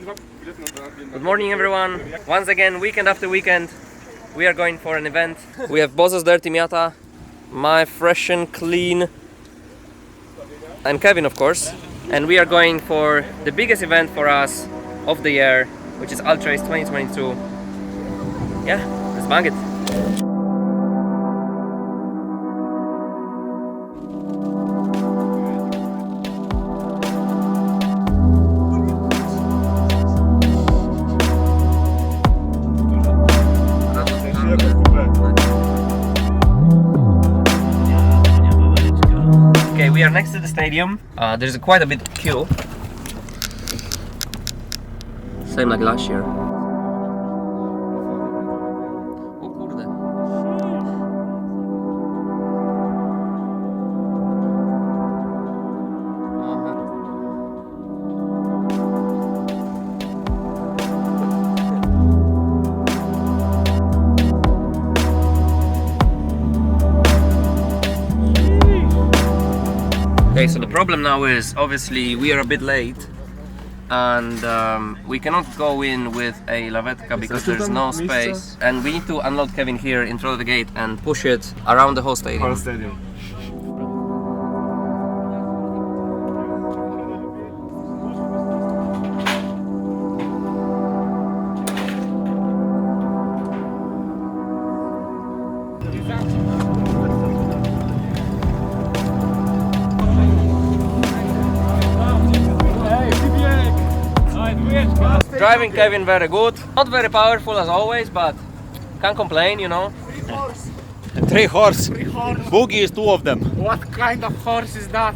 Good morning everyone. Once again, weekend after weekend, we are going for an event. We have Bozo's Dirty Miata, my fresh and clean, and Kevin of course. And we are going for the biggest event for us of the year, which is Ultrace 2022. Yeah, let's bang it. Okay, we are next to the stadium. There's quite a bit of queue. Same like last year. O kurde. Okay, so the problem now is obviously we are a bit late and we cannot go in with a lavetka because there's no space, and we need to unload Kevin here in front of the gate and push it around the whole stadium. Driving Kevin very good, not very powerful as always, but can't complain, you know. Three horse. Boogie is two of them. What kind of horse is that?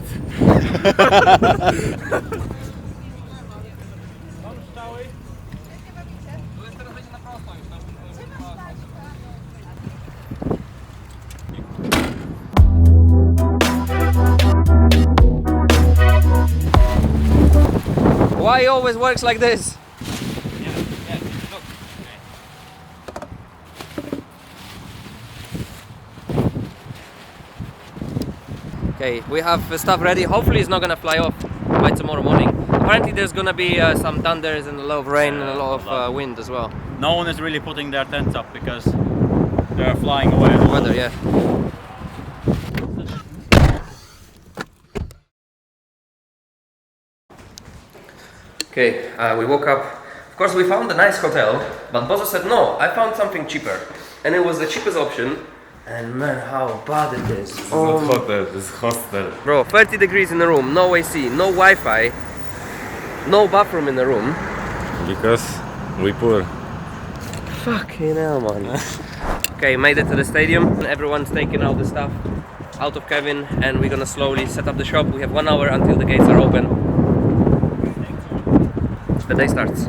Why it always works like this? Okay, we have stuff ready. Hopefully it's not gonna fly off by tomorrow morning. Apparently there's gonna be some thunders and a lot of rain and a lot of wind as well. No one is really putting their tents up because they're flying away. The weather, yeah. Okay, we woke up. Of course we found a nice hotel, but Bozo said no, I found something cheaper. And it was the cheapest option. And man, how bad it is. This is not hotel, this is hostel. Bro, 30 degrees in the room, no AC, no Wi-Fi, no bathroom in the room. Because we poor. Fucking hell, man. Okay, made it to the stadium. Everyone's taking all the stuff out of Kevin, and we're gonna slowly set up the shop. We have 1 hour until the gates are open. The day starts.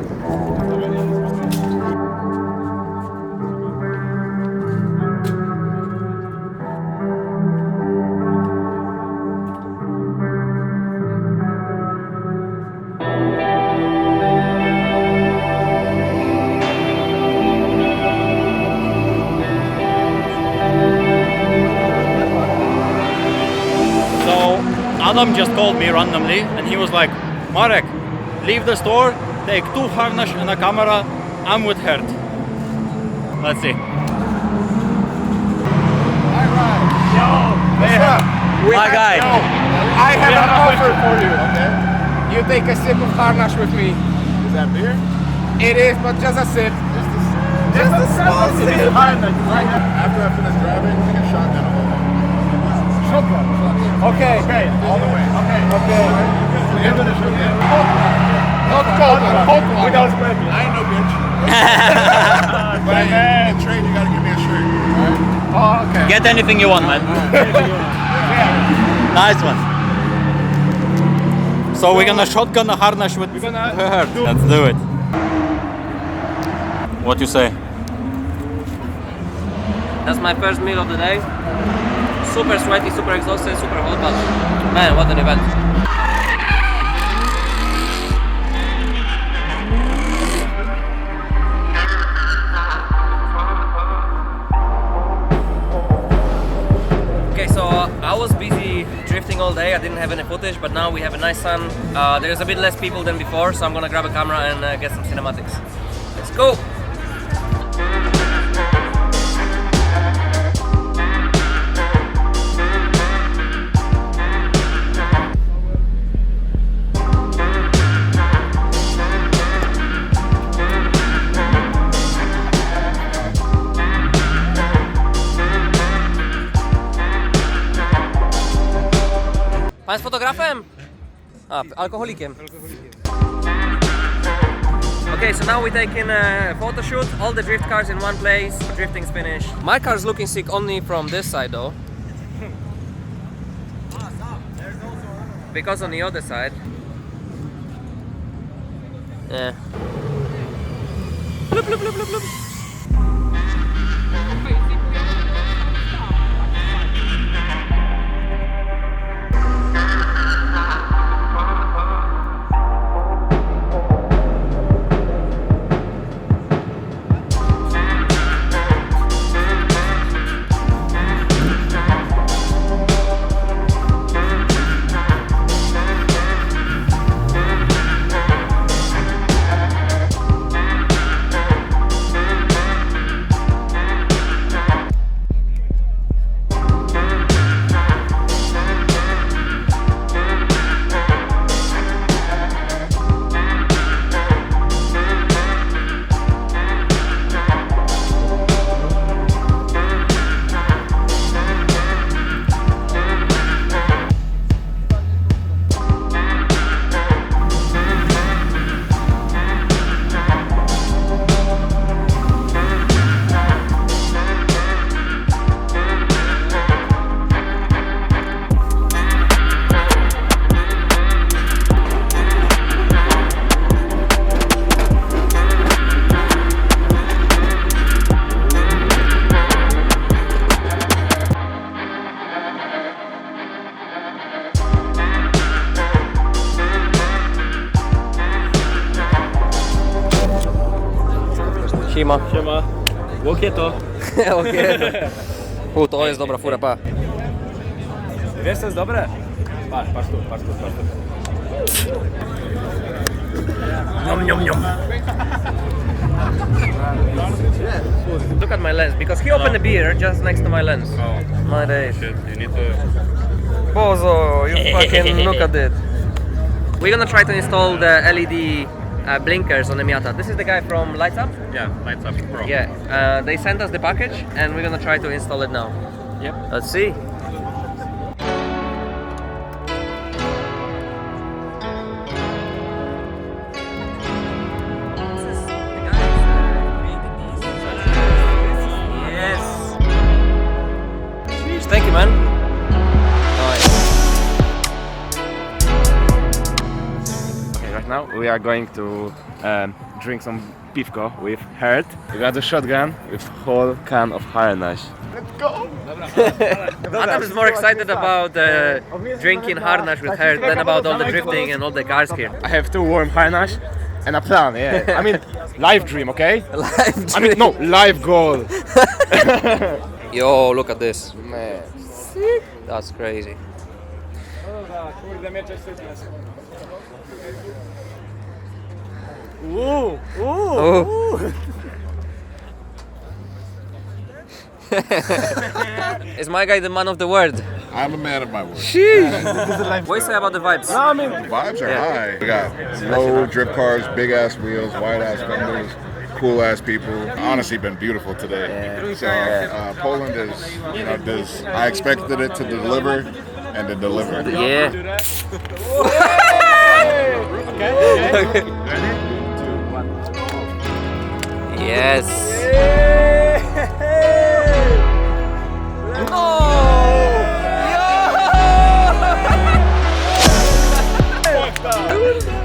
Adam just called me randomly and he was like, Marek, leave the store, take 2 harness and a camera, I'm with Hert. Let's see. Alright. Yo, what's up? My guy. Yo, I have an offer for you. Okay. You take a sip of harnash with me. Is that beer? It is, but just a sip. Just a small sip. After I finish driving, we can shot down a whole one. Okay. Okay, all the way. Okay. Okay. End of the show, yeah. Not cold one. Hot one. Without spreading. I ain't no bitch. But in trade, you gotta give me a shirt. Alright? Oh, okay. Get anything you want, man. Nice one. So we're gonna shotgun a harness with Hert. Let's do it. What you say? That's my first meal of the day. Super sweaty, super exhausted, super hot, but man, what an event. Okay, so I was busy drifting all day. day I didn't have any footage, but now we have a nice sun. There's a bit less people than before, so I'm gonna grab a camera and get some cinematics. Let's go! Pan z fotografem? A, alkoholikiem. Okay, so now we're taking a photo shoot, all the drift cars in one place, drifting's finished. My car's looking sick only from this side though. Because on the other side... Yeah. Bloop, bloop, bloop, bloop, bloop. Siema. Siema. Łokieto. Łokieto. To jest dobra fura, pa. Wiesz co jest dobre? Patrz, patrz tu, patrz tu, patrz tu. Nom, nom, nom. Look at my lens, because he opened a beer just next to my lens. Oh. My days. Shit, you need to... Bozo, you fucking look at it. We're gonna try to install the LED blinkers on the Miata. This is the guy from Lights Up? Yeah, Lights Up Pro. Yeah, they sent us the package and we're gonna try to install it now. Yep. Let's see. Yes. Jeez, thank you, man. Right now we are going to drink some piwko with Herd. We got a shotgun with whole can of harnaś. Let's go! Adam is more excited about drinking harnaś with Herd than about all the drifting and all the cars here. I have two warm harnaś and a plan, yeah. I mean, live dream, okay? Live dream. I mean, no, live goal. Yo, look at this. Man, that's crazy. Ooh, ooh, Oh. Is my guy the man of the word? I'm a man of my word. What do you say about the vibes? No, I mean, The vibes are high. We got low drip cars, big ass wheels, wide ass fenders, cool ass people. Honestly, been beautiful today. So Poland is, you know, I expected it to deliver, and it delivered. Yeah. okay. Yes. No.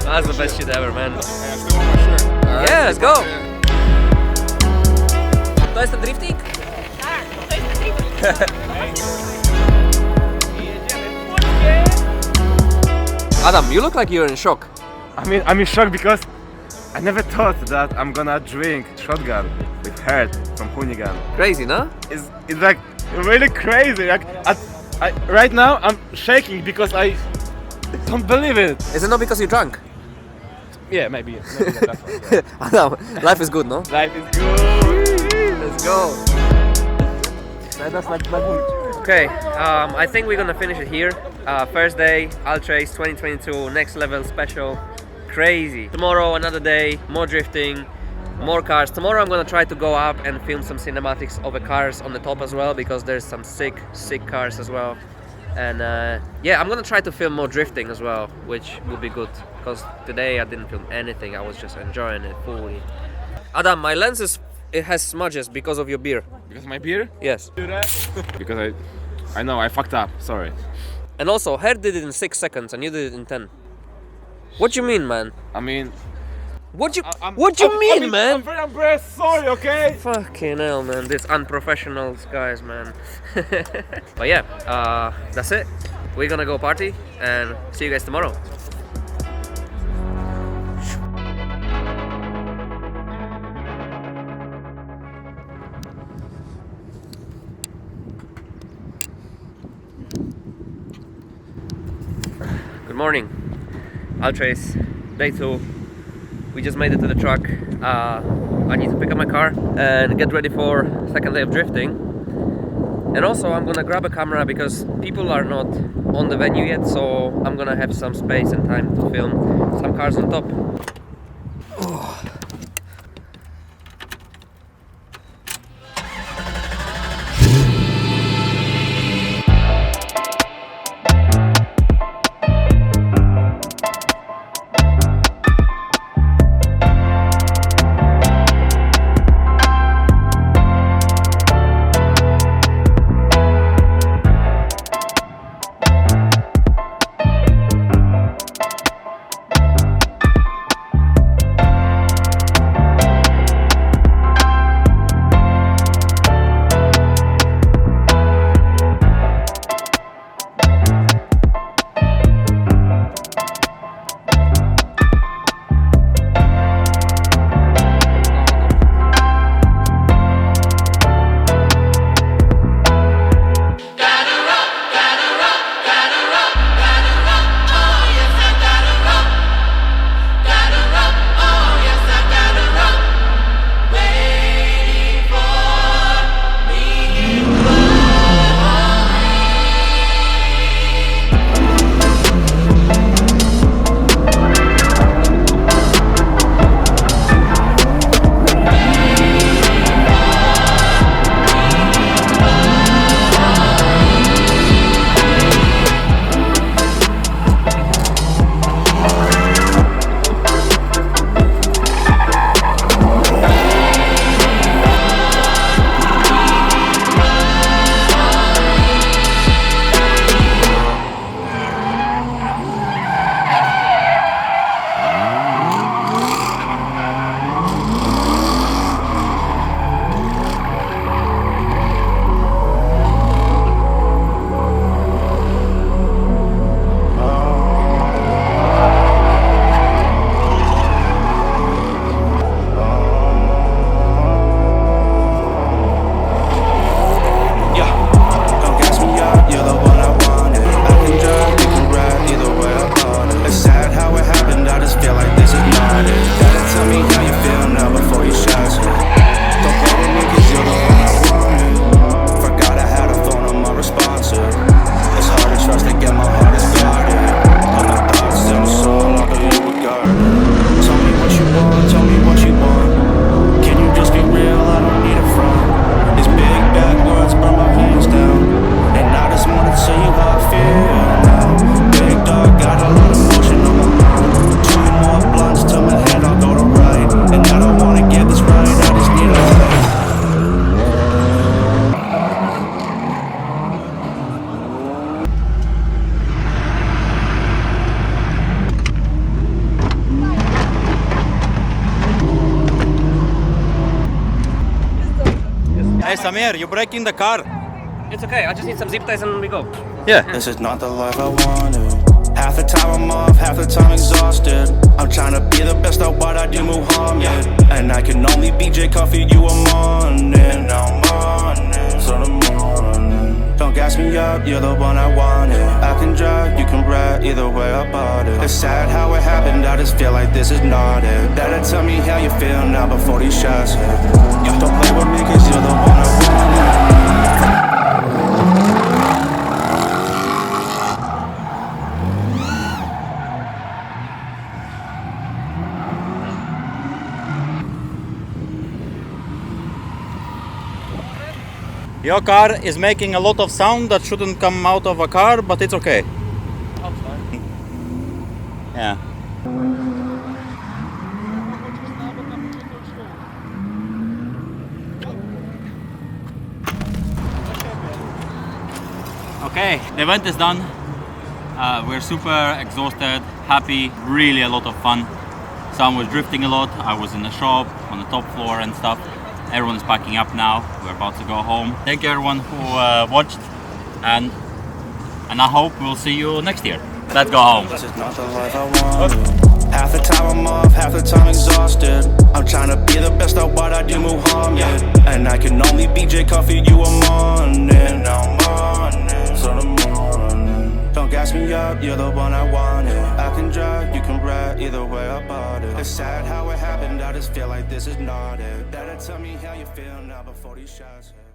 That's the best shit ever, man. Yeah, let's go. To jest ten drifting? Tak, to jest drifting. Adam, you look like you're in shock. I'm in shock because I never thought that I'm gonna drink shotgun with Herd from Hoonigan. Crazy, no? It's like really crazy. Like Right now I'm shaking because I don't believe it. Is it not because you're drunk? Yeah, maybe that's one, yeah. Adam, life is good, no? Life is good. Let's go. Okay, I think we're gonna finish it here. First day, Ultrace 2022, next level special. Crazy. Tomorrow, another day, more drifting, more cars. Tomorrow I'm gonna try to go up and film some cinematics of the cars on the top as well, because there's some sick cars as well. And yeah, I'm gonna try to film more drifting as well, which would be good, because today I didn't film anything. I was just enjoying it fully. Adam, my lens it has smudges because of your beer. Because my beer? Yes. Because I know I fucked up. Sorry. And also, Herd did it in 6 seconds and you did it in 10. What you mean, man? I mean, What you mean, man? I'm very embarrassed. Sorry, okay? Fucking hell, man. These unprofessional guys, man. But yeah, that's it. We're gonna go party and see you guys tomorrow. Good morning. Ultrace, day 2. We just made it to the truck. I need to pick up my car and get ready for second day of drifting. And also I'm gonna grab a camera because people are not on the venue yet, so I'm gonna have some space and time to film some cars on top. Hey Samir, you're breaking the car. It's okay, I just need some zip ties and we go. Yeah. This is not the life I wanted. Half the time I'm off, half the time exhausted. I'm trying to be the best at what I do, Muhammad. And I can only be JCUTT for you, I'm on it. Now I'm on it, so the morning. Don't gas me up, you're the one I wanted. I can drive, you can ride, either way I bought it. It's sad how it happened, I just feel like this is not it. Better tell me how you feel now before these shots hit. Don't play with me cause you're the one I wanted. Your car is making a lot of sound that shouldn't come out of a car, but it's okay. Yeah. Okay, the event is done. We're super exhausted, happy, really a lot of fun. Sam was drifting a lot, I was in the shop, on the top floor and stuff. Everyone is packing up now, we're about to go home. Thank you everyone who watched, and I hope we'll see you next year. Let's go home. This is not the life I want. Half the time I'm off, half the time exhausted. I'm trying to be the best at what I do, Muhammad. And I can only be JCUTT for you, I'm on it. I'm on it, so the morning. Don't gas me up, you're the one I wanted. I can drive, you can ride, either way I bought it. It's sad how it happened, I just feel like this is not it. Better tell me how you feel now before these shots hit.